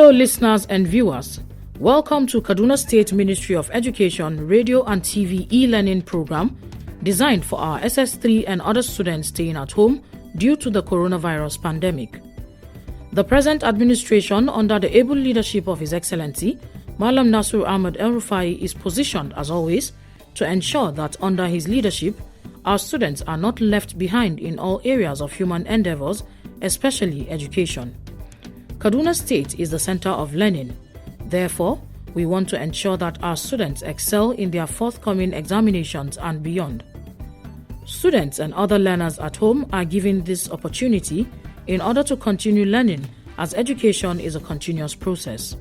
Hello listeners and viewers. Welcome to Kaduna State Ministry of Education Radio and TV e-learning program designed for our SS3 and other students staying at home due to the coronavirus pandemic. The present administration, under the able leadership of His Excellency, Malam Nasir Ahmed El-Rufai, is positioned, as always, to ensure that under his leadership, our students are not left behind in all areas of human endeavors, especially education. Kaduna State is the center of learning. Therefore, we want to ensure that our students excel in their forthcoming examinations and beyond. Students and other learners at home are given this opportunity in order to continue learning, as education is a continuous process.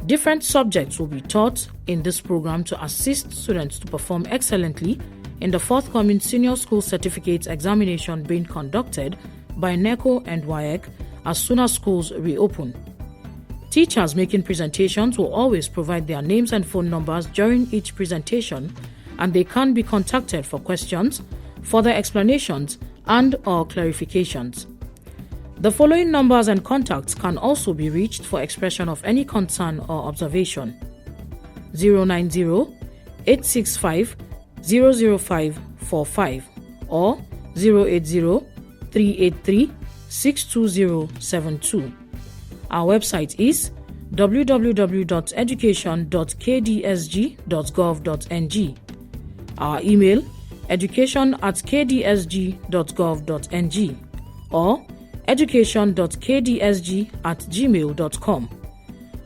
Different subjects will be taught in this program to assist students to perform excellently in the forthcoming Senior School Certificate examination being conducted by NECO and WAEC as soon as schools reopen. Teachers making presentations will always provide their names and phone numbers during each presentation, and they can be contacted for questions, further explanations, and/or clarifications. The following numbers and contacts can also be reached for expression of any concern or observation: 090-865-00545 or 080-383-62072. Our website is www.education.kdsg.gov.ng. Our email education@kdsg.gov.ng or education.kdsg@gmail.com.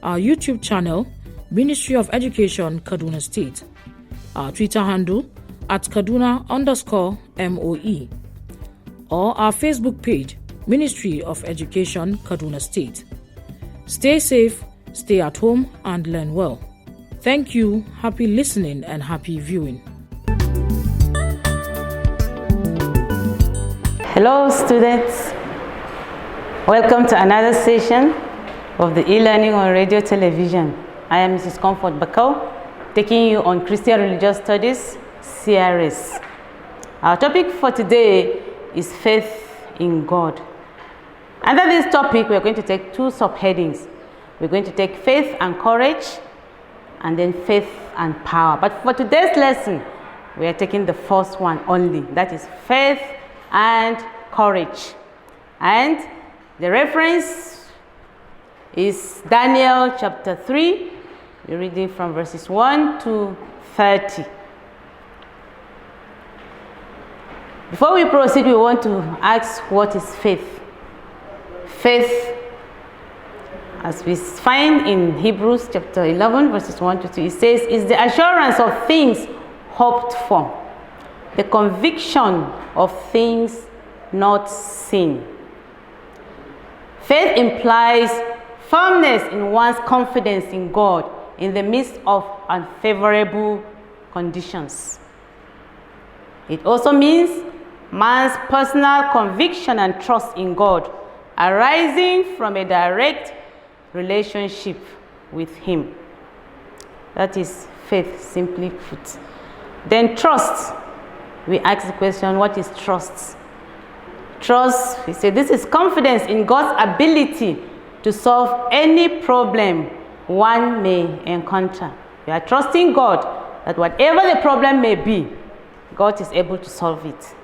Our YouTube channel, Ministry of Education, Kaduna State. Our Twitter handle @Kaduna_MOE. Or our Facebook page, Ministry of Education, Kaduna State. Stay safe, stay at home, and learn well. Thank you, happy listening, and happy viewing. Hello students, welcome to another session of the e-learning on radio television. I am Mrs. Comfort Bakau, taking you on Christian Religious Studies, CRS. Our topic for today is faith in God. Under this topic, we're going to take two subheadings. We're going to take faith and courage, and then faith and power. But for today's lesson, we are taking the first one only. That is faith and courage. And the reference is Daniel chapter 3. We're reading from verses 1 to 30. Before we proceed, we want to ask, what is faith? Faith, as we find in Hebrews chapter 11, verses 1 to 2, it says, is the assurance of things hoped for, the conviction of things not seen. Faith implies firmness in one's confidence in God in the midst of unfavorable conditions. It also means man's personal conviction and trust in God, arising from a direct relationship with Him. That is faith, simply put. Then trust. We ask the question, what is trust? Trust, we say, this is confidence in God's ability to solve any problem one may encounter. We are trusting God that whatever the problem may be, God is able to solve it.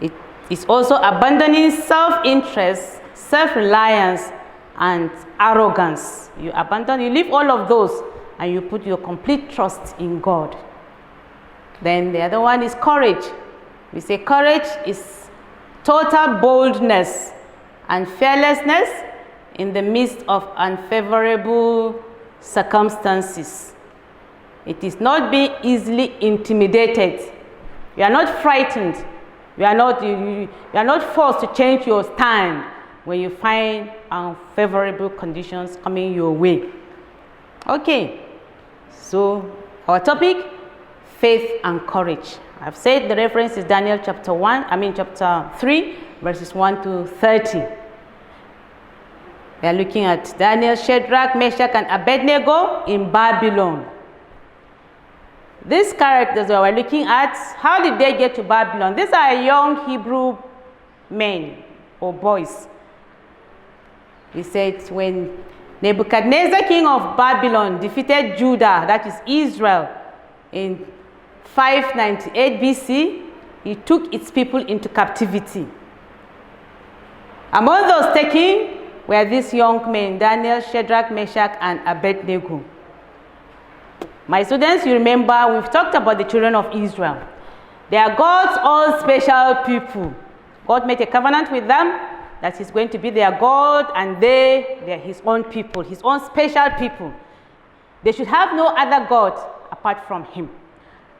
It is also abandoning self-interest, self-reliance, and arrogance. You leave all of those, and you put your complete trust in God. Then the other one is courage. We say courage is total boldness and fearlessness in the midst of unfavorable circumstances. It is not being easily intimidated. You are not frightened. You are not forced to change your stand when you find unfavorable conditions coming your way. Okay, so our topic, faith and courage. I've said the reference is Daniel chapter 3, verses 1 to 30. We are looking at Daniel, Shadrach, Meshach, and Abednego in Babylon. These characters that we're looking at, how did they get to Babylon? These are young Hebrew men or boys. We said when Nebuchadnezzar, king of Babylon, defeated Judah, that is Israel, in 598 BC, he took its people into captivity. Among those taken were these young men, Daniel, Shadrach, Meshach, and Abednego. My students, you remember we've talked about the children of Israel. They are God's own special people. God made a covenant with them that he's going to be their God, and they are his own people, his own special people. They should have no other God apart from him.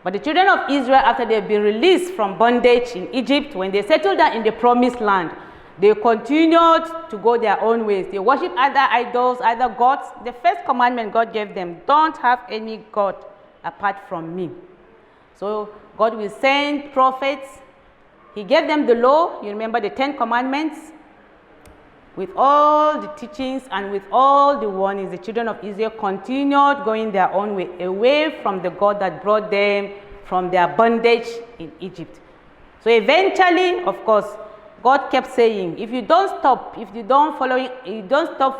But the children of Israel, after they've been released from bondage in Egypt, when they settled down in the promised land, they continued to go their own ways. They worship other idols, other gods. The first commandment God gave them, don't have any God apart from me. So God will send prophets. He gave them the law. You remember the 10 commandments? With all the teachings and with all the warnings, the children of Israel continued going their own way, away from the God that brought them from their bondage in Egypt. So eventually, of course, God kept saying, if you don't stop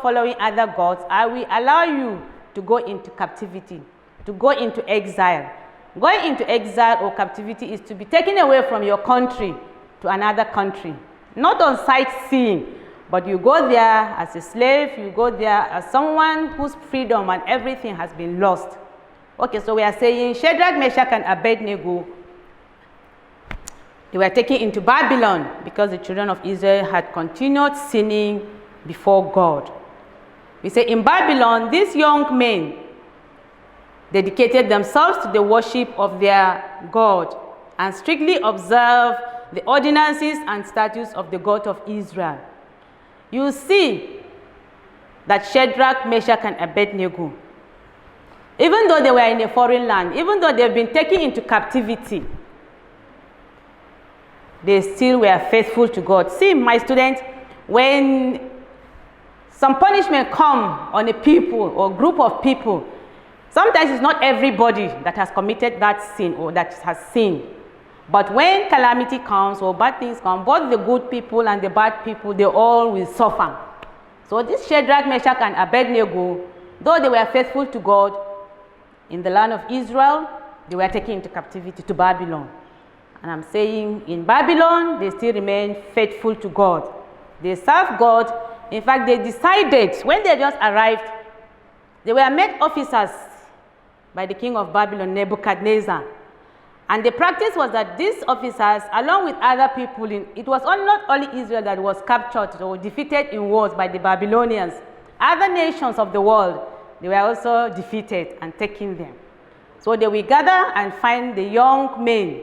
following other gods, I will allow you to go into captivity, to go into exile. Going into exile or captivity is to be taken away from your country to another country. Not on sightseeing, but you go there as a slave, you go there as someone whose freedom and everything has been lost. Okay, so we are saying Shadrach, Meshach, and Abednego, they were taken into Babylon because the children of Israel had continued sinning before God. We say in Babylon, these young men dedicated themselves to the worship of their God and strictly observed the ordinances and statutes of the God of Israel. You see that Shadrach, Meshach, and Abednego, even though they were in a foreign land, even though they've been taken into captivity, they still were faithful to God. See, my students, when some punishment come on a people or group of people, sometimes it's not everybody that has committed that sin or that has sinned. But when calamity comes or bad things come, both the good people and the bad people, they all will suffer. So this Shadrach, Meshach, and Abednego, though they were faithful to God in the land of Israel, they were taken into captivity to Babylon. And I'm saying in Babylon, they still remain faithful to God. They serve God. In fact, they decided, when they just arrived, they were made officers by the king of Babylon, Nebuchadnezzar. And the practice was that these officers, along with other people, it was not only Israel that was captured or defeated in wars by the Babylonians. Other nations of the world, they were also defeated and taken them. So they will gather and find the young men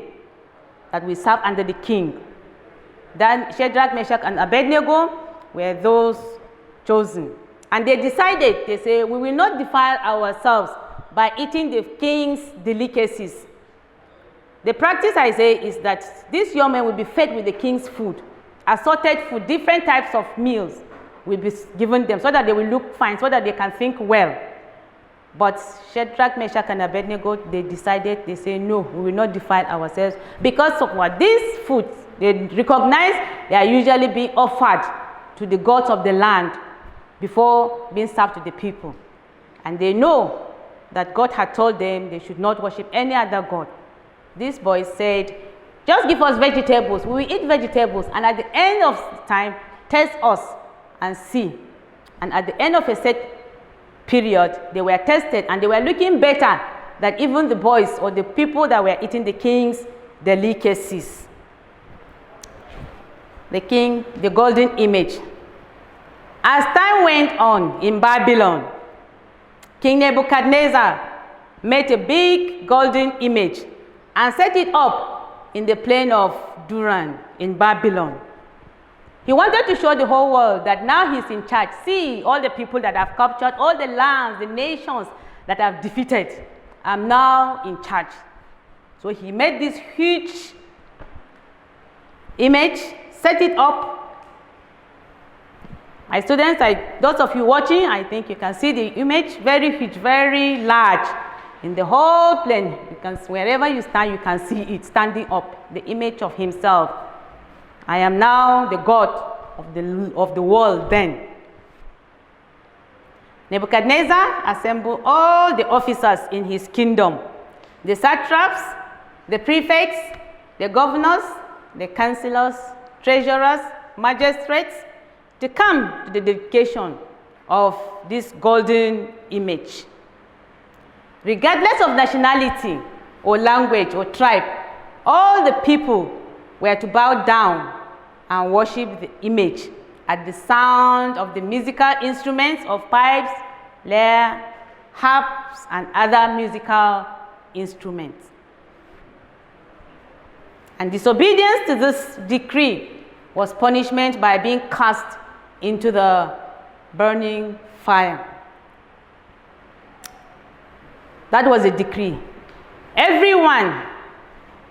that will serve under the king. Then Shadrach, Meshach, and Abednego were those chosen. And they decided, they say, we will not defile ourselves by eating the king's delicacies. The practice, I say, is that these young men will be fed with the king's food, assorted food, different types of meals will be given them so that they will look fine, so that they can think well. But Shadrach, Meshach, and Abednego, they decided, they say, no, we will not defile ourselves because of what? These foods, they recognize they are usually being offered to the gods of the land before being served to the people. And they know that God had told them they should not worship any other god. These boys said, just give us vegetables. We will eat vegetables. And at the end of time, test us and see. And at the end of a set period, they were tested and they were looking better than even the boys or the people that were eating the king's delicacies. The king, the golden image. As time went on in Babylon, King Nebuchadnezzar made a big golden image and set it up in the plain of Duran in Babylon. He wanted to show the whole world that now he's in charge. See, all the people that have captured, all the lands, the nations that I've defeated, I'm now in charge. So he made this huge image, set it up. My students, those of you watching, I think you can see the image, very huge, very large. In the whole plain, wherever you stand, you can see it standing up, the image of himself. I am now the God of the world then. Nebuchadnezzar assembled all the officers in his kingdom, the satraps, the prefects, the governors, the councillors, treasurers, magistrates, to come to the dedication of this golden image. Regardless of nationality or language or tribe, all the people were to bow down and worship the image at the sound of the musical instruments of pipes, lyre, harps, and other musical instruments. And disobedience to this decree was punishment by being cast into the burning fire. That was a decree. Everyone,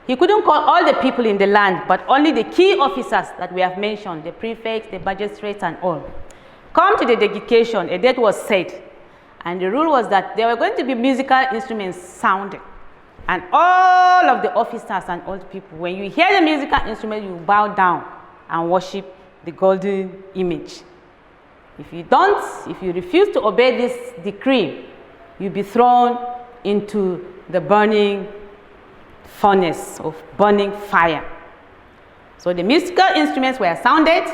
he couldn't call all the people in the land, but only the key officers that we have mentioned, the prefects, the magistrates, and all. Come to the dedication, a date was set, and the rule was that there were going to be musical instruments sounding. And all of the officers and all the people, when you hear the musical instrument, you bow down and worship the golden image. If you refuse to obey this decree, you'll be thrown into the burning furnace of burning fire. So the musical instruments were sounded,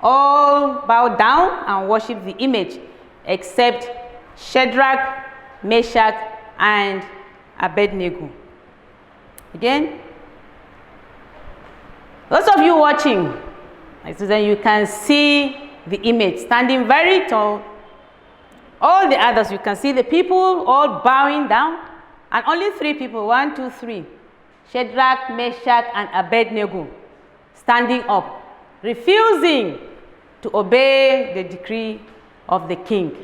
all bowed down and worshiped the image, except Shadrach, Meshach, and Abednego. Again, those of you watching, you can see the image standing very tall. All the others, you can see the people all bowing down, and only three people, 1, 2, 3, Shadrach, Meshach, and Abednego, standing up, refusing to obey the decree of the king.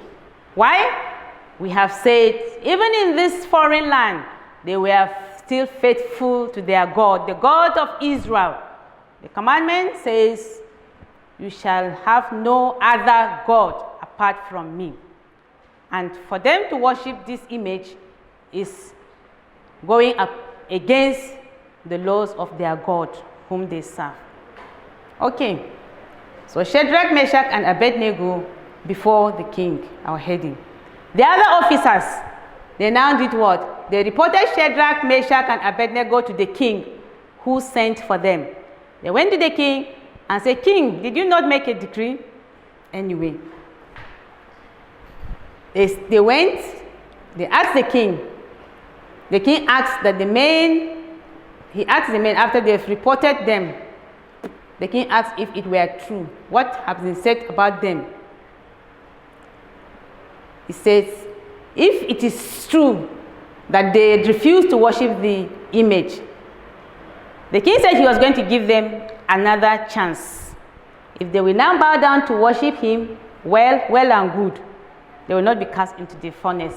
Why? We have said, even in this foreign land, they were still faithful to their God, the God of Israel. The commandment says, you shall have no other God apart from me. And for them to worship this image is going up against the laws of their God whom they serve. Okay, so Shadrach, Meshach, and Abednego before the king are heading. The other officers, they now did what? They reported Shadrach, Meshach, and Abednego to the king who sent for them. They went to the king and said, King, did you not make a decree? Anyway, they went, they asked the king. The king asked that he asked the men after they've reported them. The king asked if it were true. What has been said about them? He says, if it is true that they refused to worship the image, the king said he was going to give them another chance. If they will now bow down to worship him, well and good. They will not be cast into the furnace.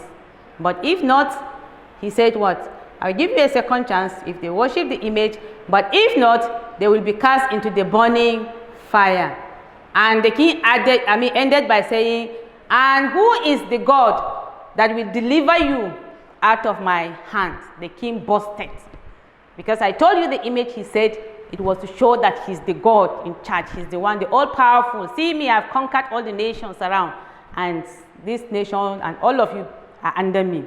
But if not, he said what? I'll give you a second chance if they worship the image, but if not, they will be cast into the burning fire. And the king ended by saying, and who is the God that will deliver you out of my hands? The king bursted. Because I told you the image, he said, it was to show that he's the God in charge. He's the one, the all-powerful. See me, I've conquered all the nations around. And this nation and all of you are under me.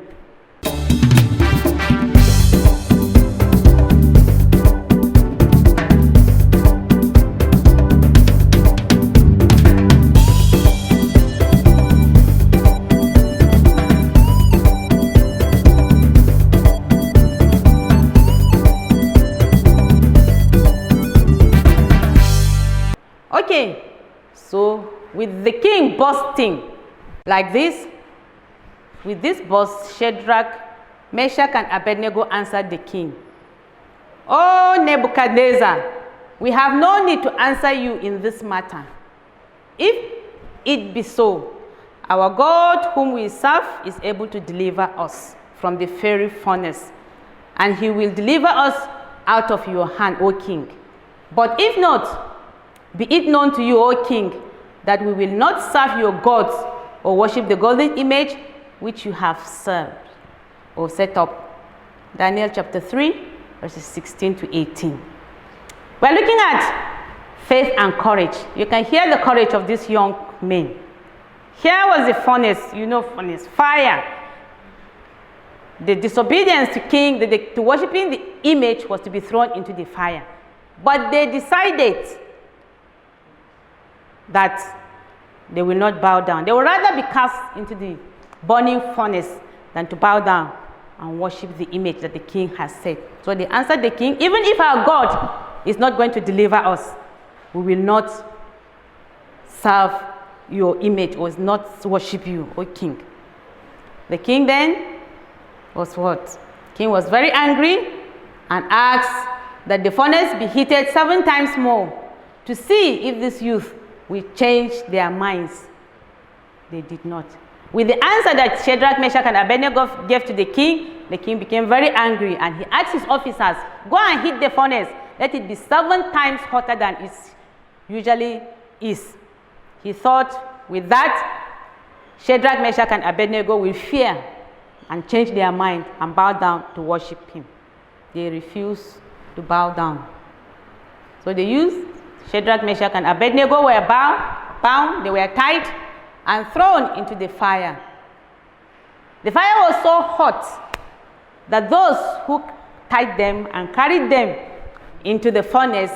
Okay, so with the king bursting like this, with this burst, Shadrach, Meshach, and Abednego answered the king. Oh, Nebuchadnezzar, we have no need to answer you in this matter. If it be so, our God whom we serve is able to deliver us from the fiery furnace, and he will deliver us out of your hand, O king. But if not, be it known to you, O king, that we will not serve your gods or worship the golden image which you have served or set up. Daniel chapter 3, verses 16 to 18. We're looking at faith and courage. You can hear the courage of these young men. Here was the furnace, furnace, fire. The disobedience to king, to worshiping the image was to be thrown into the fire. But they decided that they will not bow down. They would rather be cast into the burning furnace than to bow down and worship the image that the king has set. So they answered the king, even if our God is not going to deliver us, we will not serve your image or not worship you, O king. The king then was what? King was very angry and asked that the furnace be heated 7 times more to see if this youth will change their minds. They did not. With the answer that Shadrach, Meshach, and Abednego gave to the king became very angry, and he asked his officers, go and heat the furnace. Let it be 7 times hotter than it usually is. He thought with that, Shadrach, Meshach, and Abednego will fear and change their mind and bow down to worship him. They refused to bow down. So the youth, Shadrach, Meshach, and Abednego were bound, they were tied and thrown into the fire. The fire was so hot that those who tied them and carried them into the furnace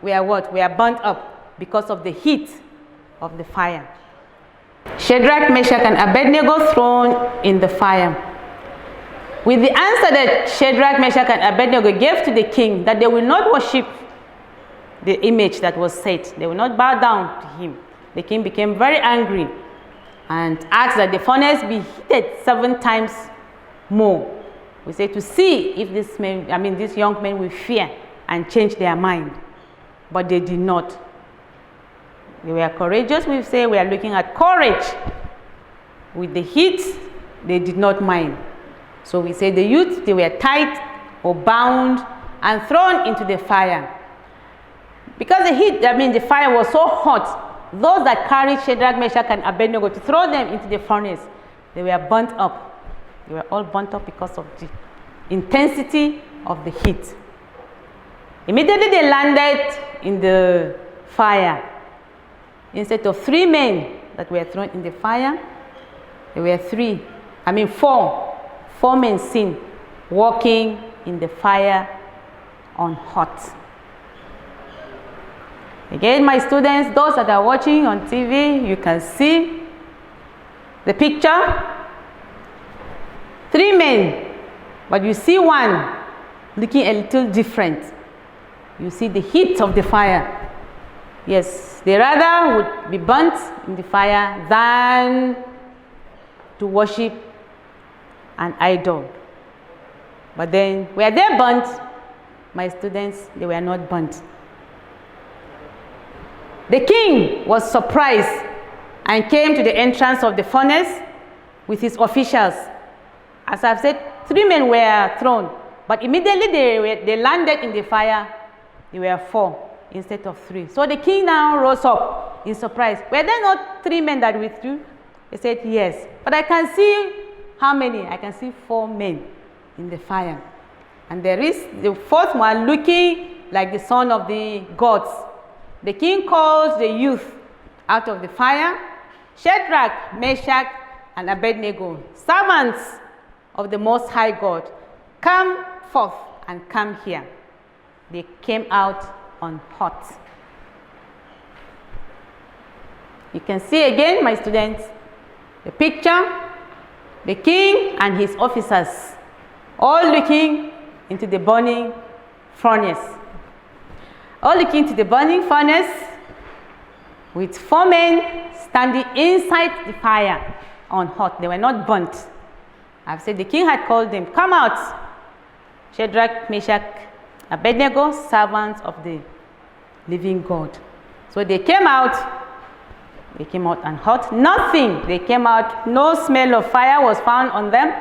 were what? Were burnt up because of the heat of the fire. Shadrach, Meshach, and Abednego thrown in the fire. With the answer that Shadrach, Meshach, and Abednego gave to the king, that they will not worship the image that was set, they will not bow down to him, the king became very angry and asked that the furnace be heated 7 times more. We say to see if these young men will fear and change their mind. But they did not. They were courageous. We say we are looking at courage. With the heat, they did not mind. So we say the youth, they were tied or bound and thrown into the fire. Because the fire was so hot, those that carried Shadrach, Meshach, and Abednego to throw them into the furnace, they were burnt up. They were all burnt up because of the intensity of the heat. Immediately they landed in the fire. Instead of 3 men that were thrown in the fire, there were 4 men seen walking in the fire on hot. Again, my students, those that are watching on TV, you can see the picture. 3 men, but you see one looking a little different. You see the heat of the fire. Yes, they rather would be burnt in the fire than to worship an idol. But then, were they burnt? My students, they were not burnt. The king was surprised and came to the entrance of the furnace with his officials. As I've said, 3 men were thrown, but immediately they landed in the fire. There were 4 instead of 3. So the king now rose up in surprise. Were there not 3 men that withdrew? He said, yes. But I can see how many? I can see 4 men in the fire. And there is the 4th one looking like the son of the gods. The king calls the youth out of the fire, Shadrach, Meshach, and Abednego, servants of the Most High God, come forth and come here. They came out on hot. You can see again, my students, the picture, the king and his officers, all looking into the burning furnace. All looking into the burning furnace with 4 men standing inside the fire on hot. They were not burnt. I've said the king had called them, come out, Shadrach, Meshach, Abednego, servants of the living God. So they came out. They came out on hot. Nothing. They came out. No smell of fire was found on them.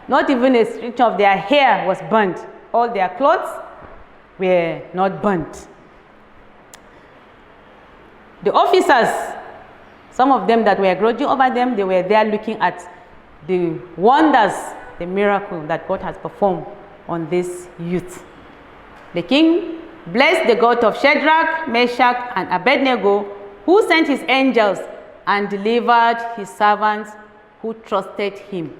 Not even a stitch of their hair was burnt. All their clothes were not burnt. The officers, some of them that were grudging over them, they were there looking at the wonders, the miracle that God has performed on this youth. The king blessed the God of Shadrach, Meshach, and Abednego, who sent his angels and delivered his servants who trusted him.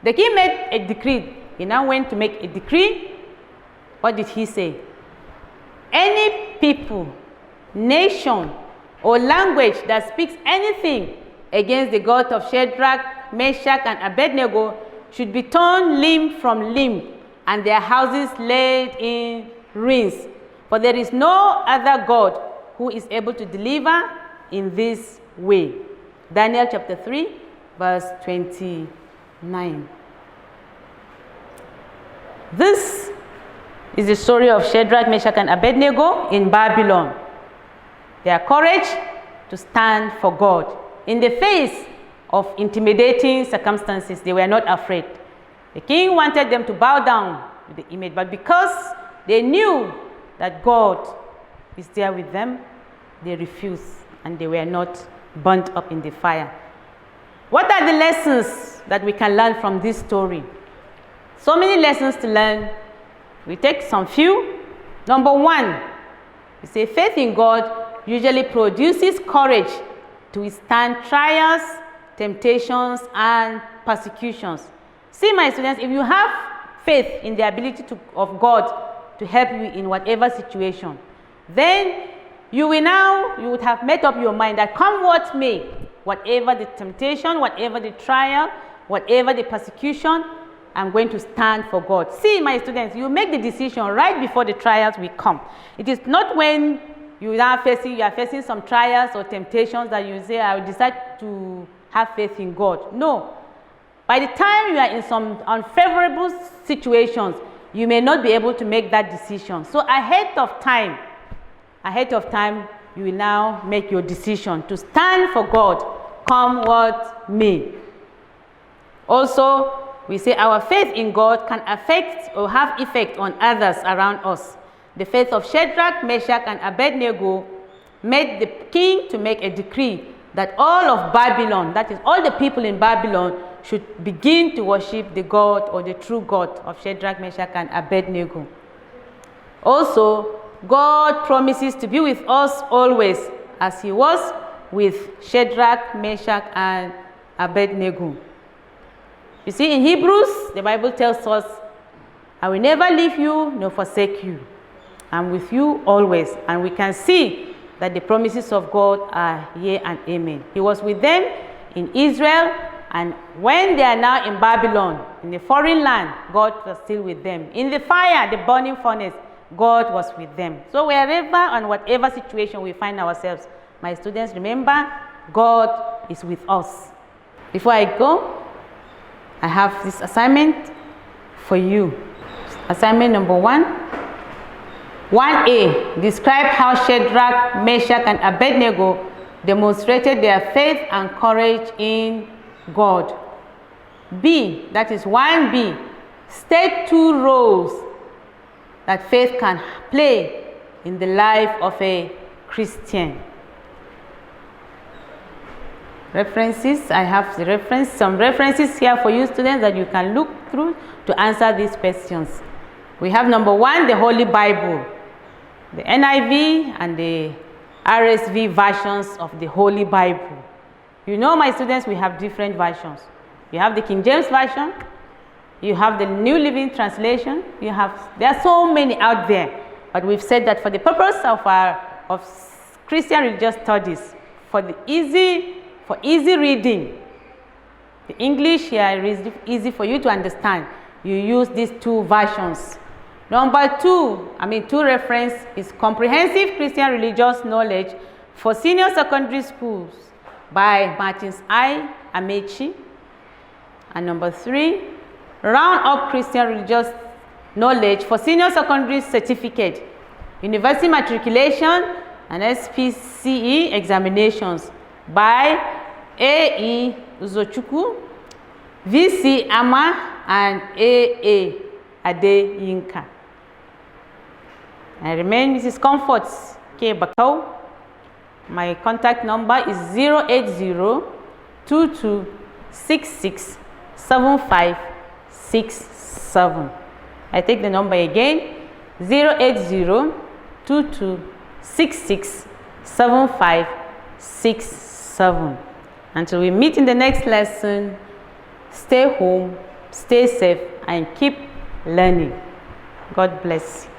The king made a decree. He now went to make a decree. What did he say? Any people, nation, or language that speaks anything against the God of Shadrach, Meshach, and Abednego should be torn limb from limb, and their houses laid in ruins. For there is no other God who is able to deliver in this way. Daniel chapter 3, verse 29. This is the story of Shadrach, Meshach, and Abednego in Babylon. Their courage to stand for God. In the face of intimidating circumstances, they were not afraid. The king wanted them to bow down to the image, but because they knew that God is there with them, they refused, and they were not burnt up in the fire. What are the lessons that we can learn from this story? So many lessons to learn. We take some few. Number one, we say faith in God usually produces courage to withstand trials, temptations, and persecutions. See, my students, if you have faith in the ability of God to help you in whatever situation, then you would have made up your mind that come what may, whatever the temptation, whatever the trial, whatever the persecution, I'm going to stand for God. See, my students, you make the decision right before the trials will come. It is not when you are facing some trials or temptations that you say, I will decide to have faith in God. No. By the time you are in some unfavorable situations, you may not be able to make that decision. So ahead of time, you will now make your decision to stand for God, come what may. Also, we say our faith in God can affect or have effect on others around us. The faith of Shadrach, Meshach, and Abednego made the king to make a decree that all of Babylon, that is all the people in Babylon, should begin to worship the God or the true God of Shadrach, Meshach, and Abednego. Also, God promises to be with us always, as he was with Shadrach, Meshach, and Abednego. You see, in Hebrews, the Bible tells us, I will never leave you nor forsake you. I'm with you always. And we can see that the promises of God are yea and amen. He was with them in Israel, and when they are now in Babylon, in the foreign land, God was still with them. In the fire, the burning furnace, God was with them. So wherever and whatever situation we find ourselves, my students, remember, God is with us. Before I go, I have this assignment for you. Assignment number 1. 1A. Describe how Shadrach, Meshach, and Abednego demonstrated their faith and courage in God. B. That is 1B. State 2 roles that faith can play in the life of a Christian. References. I have some references here for you students that you can look through to answer these questions. We have number 1, the Holy Bible, the NIV and the RSV versions of the Holy Bible. You know, my students, we have different versions. You have the King James Version, you have the New Living Translation, there are so many out there, but we've said that for the purpose of Christian religious studies, for easy reading, the English here is easy for you to understand. You use these 2 versions. Number 2 reference is Comprehensive Christian Religious Knowledge for Senior Secondary Schools by Martins I. Amechi. And number 3, Round Up Christian Religious Knowledge for Senior Secondary Certificate, University Matriculation and SPCE Examinations by A.E. Uzochukwu, V.C. Ama, and A.A. Adeyinka. I remain Mrs. Comforts K. Bakau. My contact number is 080-2266-7567. I take the number again, 080-2266-7567. 7. Until we meet in the next lesson, stay home, stay safe, and keep learning. God bless you.